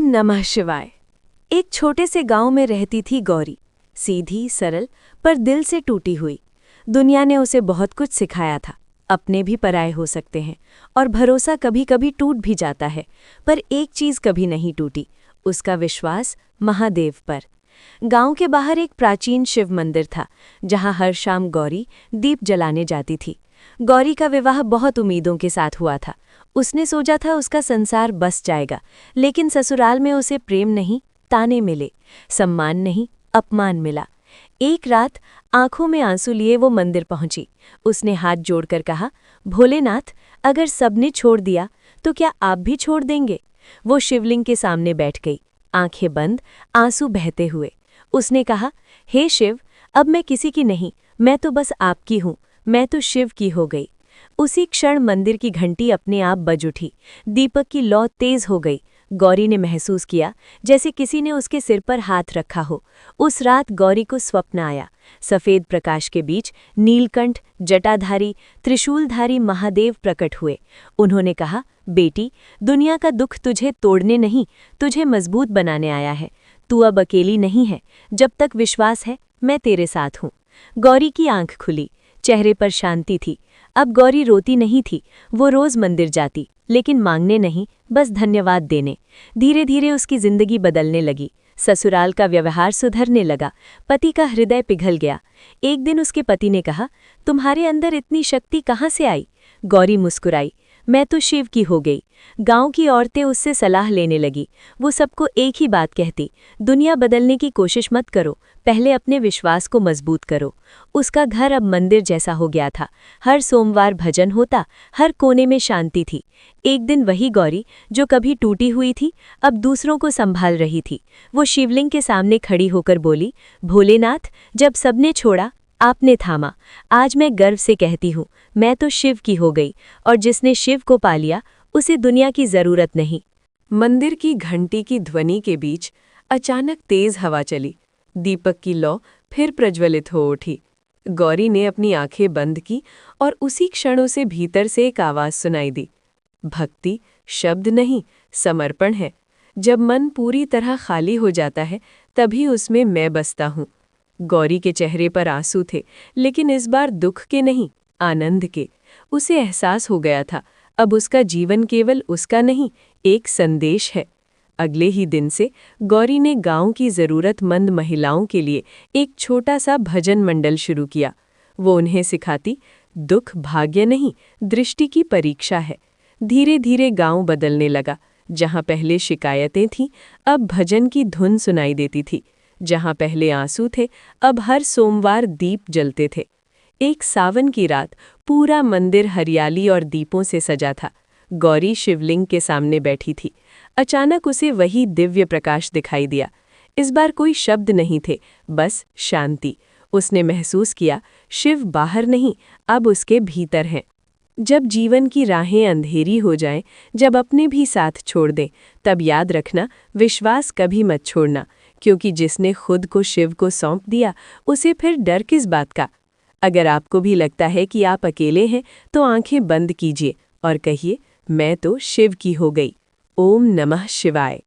नमः शिवाय। एक छोटे से गांव में रहती थी गौरी। सीधी, सरल, पर दिल से टूटी हुई। दुनिया ने उसे बहुत कुछ सिखाया था। अपने भी पराये हो सकते हैं और भरोसा कभी कभी टूट भी जाता है, पर एक चीज कभी नहीं टूटी, उसका विश्वास महादेव पर। गांव के बाहर एक प्राचीन शिव मंदिर था, जहां हर शाम गौरी दीप जलाने जाती थी। गौरी का विवाह बहुत उम्मीदों के साथ हुआ था। उसने सोचा था उसका संसार बस जाएगा, लेकिन ससुराल में उसे प्रेम नहीं, ताने मिले। सम्मान नहीं, अपमान मिला। एक रात आंखों में आंसू लिए वो मंदिर पहुंची। उसने हाथ जोड़कर कहा, भोलेनाथ, अगर सबने छोड़ दिया तो क्या आप भी छोड़ देंगे? वो शिवलिंग के सामने बैठ गई, आंखें बंद, आंसू बहते हुए। उसने कहा, हे शिव, अब मैं किसी की नहीं, मैं तो बस आपकी हूँ, मैं तो शिव की हो गई। उसी क्षण मंदिर की घंटी अपने आप बज उठी। दीपक की लौ तेज हो गई। गौरी ने महसूस किया जैसे किसी ने उसके सिर पर हाथ रखा हो। उस रात गौरी को स्वप्न आया। सफेद प्रकाश के बीच नीलकंठ, जटाधारी, त्रिशूलधारी महादेव प्रकट हुए। उन्होंने कहा, बेटी, दुनिया का दुख तुझे तोड़ने नहीं, तुझे मजबूत बनाने आया है। तू अब अकेली नहीं है। जब तक विश्वास है, मैं तेरे साथ हूँ। गौरी की आंख खुली, चेहरे पर शांति थी। अब गौरी रोती नहीं थी। वो रोज मंदिर जाती, लेकिन मांगने नहीं, बस धन्यवाद देने। धीरे धीरे उसकी जिंदगी बदलने लगी। ससुराल का व्यवहार सुधरने लगा। पति का हृदय पिघल गया। एक दिन उसके पति ने कहा, तुम्हारे अंदर इतनी शक्ति कहाँ से आई? गौरी मुस्कुराई, मैं तो शिव की हो गई। गांव की औरतें उससे सलाह लेने लगी। वो सबको एक ही बात कहती, दुनिया बदलने की कोशिश मत करो, पहले अपने विश्वास को मजबूत करो। उसका घर अब मंदिर जैसा हो गया था। हर सोमवार भजन होता, हर कोने में शांति थी। एक दिन वही गौरी, जो कभी टूटी हुई थी, अब दूसरों को संभाल रही थी। वो शिवलिंग के सामने खड़ी होकर बोली, भोलेनाथ, जब सबने छोड़ा, आपने थामा। आज मैं गर्व से कहती हूँ, मैं तो शिव की हो गई, और जिसने शिव को पा लिया, उसे दुनिया की जरूरत नहीं। मंदिर की घंटी की ध्वनि के बीच अचानक तेज हवा चली। दीपक की लौ फिर प्रज्वलित हो उठी। गौरी ने अपनी आंखें बंद की और उसी क्षण उसे भीतर से एक आवाज सुनाई दी, भक्ति शब्द नहीं, समर्पण है। जब मन पूरी तरह खाली हो जाता है, तभी उसमें मैं बसता हूँ। गौरी के चेहरे पर आंसू थे, लेकिन इस बार दुख के नहीं, आनंद के। उसे एहसास हो गया था, अब उसका जीवन केवल उसका नहीं, एक संदेश है। अगले ही दिन से गौरी ने गांव की ज़रूरतमंद महिलाओं के लिए एक छोटा सा भजन मंडल शुरू किया। वो उन्हें सिखाती, दुख भाग्य नहीं, दृष्टि की परीक्षा है। धीरे धीरे गांव बदलने लगा। जहां पहले शिकायतें थीं, अब भजन की धुन सुनाई देती थी। जहां पहले आंसू थे, अब हर सोमवार दीप जलते थे। एक सावन की रात पूरा मंदिर हरियाली और दीपों से सजा था। गौरी शिवलिंग के सामने बैठी थी। अचानक उसे वही दिव्य प्रकाश दिखाई दिया। इस बार कोई शब्द नहीं थे, बस शांति। उसने महसूस किया, शिव बाहर नहीं, अब उसके भीतर हैं। जब जीवन की राहें अंधेरी हो जाएं, जब अपने भी साथ छोड़ दें, तब याद रखना, विश्वास कभी मत छोड़ना, क्योंकि जिसने खुद को शिव को सौंप दिया, उसे फिर डर किस बात का। अगर आपको भी लगता है कि आप अकेले हैं, तो आंखें बंद कीजिए और कहिए, मैं तो शिव की हो गई। ओम नमः शिवाय।